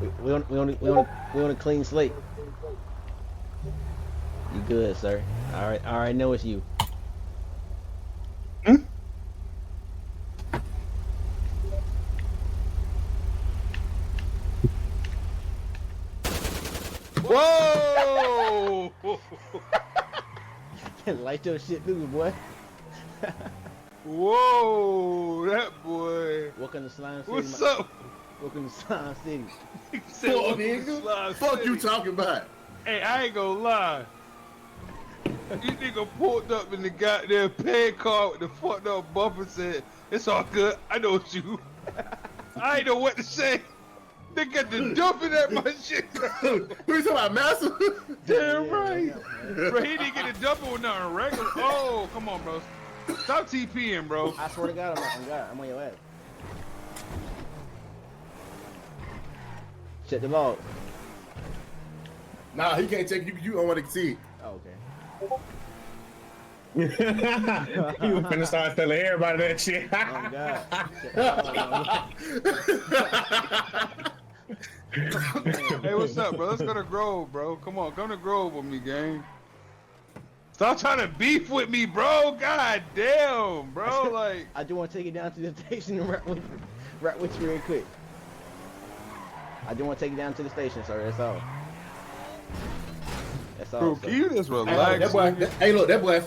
We on a clean slate. You good, sir? All right, I know it's you. Hmm? Whoa! Light your shit loose, boy. Whoa, that boy. Welcome to Slime City. What's up? Welcome to Slime City. He said, Fuck, "Welcome to nigga. Slime Fuck City." you talking about? Hey, I ain't gonna lie. You nigga pulled up in the goddamn pay car with the fucked up bumper, said, "It's all good. I know it's you." I ain't know what to say. They got the dumping at my shit. Who you talking about, Master? Damn Yeah, right. yeah. Bro, he didn't get the dumping with nothing regular. Oh, come on, bro. Stop TPing, bro. I swear to God, I'm on your ass. Check the log. Nah, he can't take you. You don't want to see it. Oh, okay. You was finna start telling everybody that shit. Oh God. Hey, what's up, bro? Let's go to Grove, bro. Come on, come to Grove with me, gang. Stop trying to beef with me, bro. God damn, bro. Like, I do want to take you down to the station and rap with you real quick. I do want to take you down to the station, sir. That's all. That's all. bro, Sir. can you just Hey, relax? that boy, hey, look, that boy